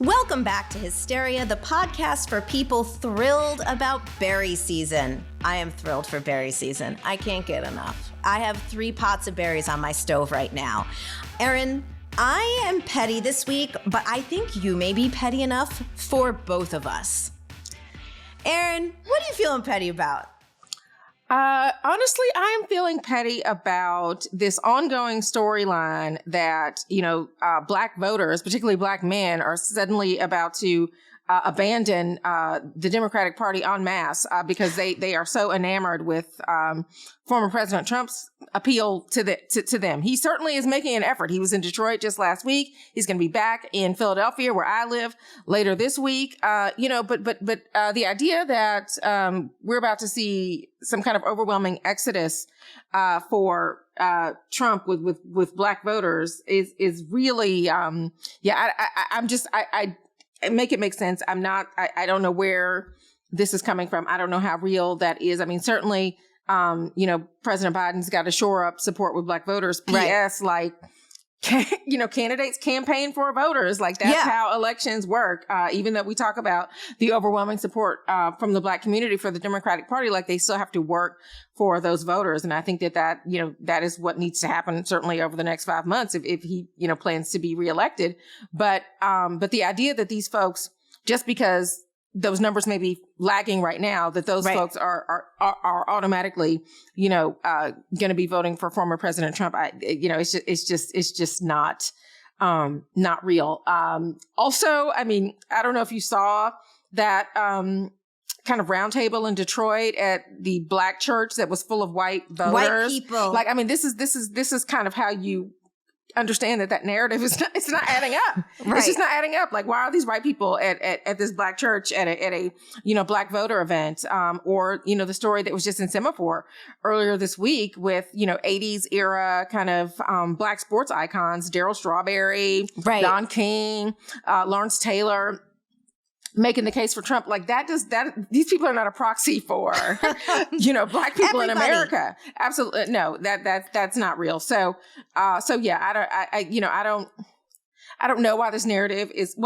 Welcome back to Hysteria, the podcast for people thrilled about berry season. I am thrilled for berry season. I can't get enough. I have 3 pots of berries on my stove right now. Erin, I am petty this week, but I think you may be petty enough for both of us. Erin, what are you feeling petty about? Honestly, I am feeling petty about this ongoing storyline that, Black voters, particularly Black men, are suddenly about to abandon the Democratic Party en masse because they are so enamored with former President Trump's appeal to them. He certainly is making an effort. He was in Detroit just last week. He's going to be back in Philadelphia, where I live, later this week. But the idea that we're about to see some kind of overwhelming exodus for Trump with Black voters is really I make it make sense. I don't know where this is coming from. I don't know how real that is. I mean, certainly, President Biden's got to shore up support with Black voters. P.S. Right. Candidates campaign for voters. Like, that's how elections work. Even though we talk about the overwhelming support from the Black community for the Democratic Party, like, they still have to work for those voters. And I think that is what needs to happen, certainly over the next 5 months if he, plans to be reelected. But the idea that these folks, just because those numbers may be lagging right now, that those folks are automatically, going to be voting for former President Trump. It's just not real. Also, I mean, I don't know if you saw that, kind of roundtable in Detroit at the Black church that was full of white voters. White people. Like, I mean, this is kind of how you understand that narrative is it's not adding up. Right. It's just not adding up. Like, why are these white people at this Black church at a Black voter event? Or the story that was just in Semaphore earlier this week with 80s era kind of Black sports icons, Darryl Strawberry, Don King, Lawrence Taylor, making the case for Trump. Like, these people are not a proxy for, Black people in America. Absolutely. No, that's not real. So yeah, I don't know why this narrative is,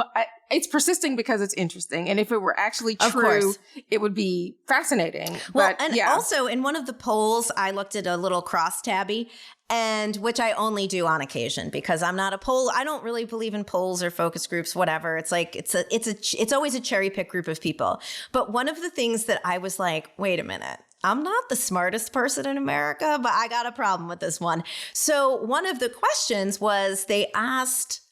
it's persisting because it's interesting. And if it were actually true, it would be fascinating. Well, also in one of the polls, I looked at a little crosstabby, and which I only do on occasion because I'm not a poll. I don't really believe in polls or focus groups, whatever. It's like, it's always a cherry pick group of people. But one of the things that I was like, wait a minute, I'm not the smartest person in America, but I got a problem with this one. So one of the questions was, they asked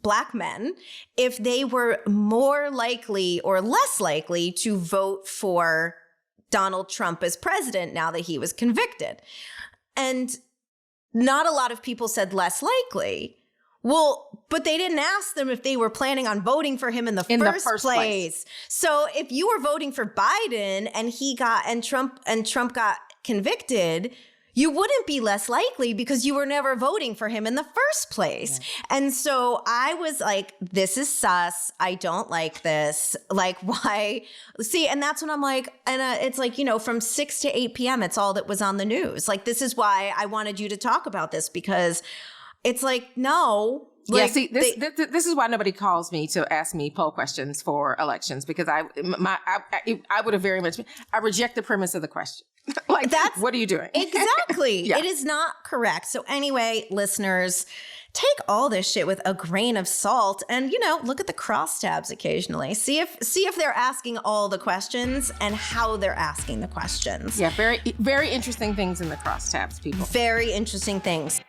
Black men if they were more likely or less likely to vote for Donald Trump as president now that he was convicted. And not a lot of people said less likely. Well, but they didn't ask them if they were planning on voting for him in the first place. So if you were voting for Biden and Trump got convicted, you wouldn't be less likely because you were never voting for him in the first place. Yeah. And so I was like, this is sus. I don't like this. Like, why? See, and that's when I'm like, and it's like, from 6 to 8 p.m., it's all that was on the news. Like, this is why I wanted you to talk about this, because it's like, no. Like, see, this is why nobody calls me to ask me poll questions for elections, because I would have very much, I reject the premise of the question. Like, what are you doing? Exactly. Yeah. It is not correct. So anyway, listeners, take all this shit with a grain of salt and, look at the crosstabs occasionally. See if they're asking all the questions and how they're asking the questions. Yeah, very, very interesting things in the crosstabs, people. Very interesting things.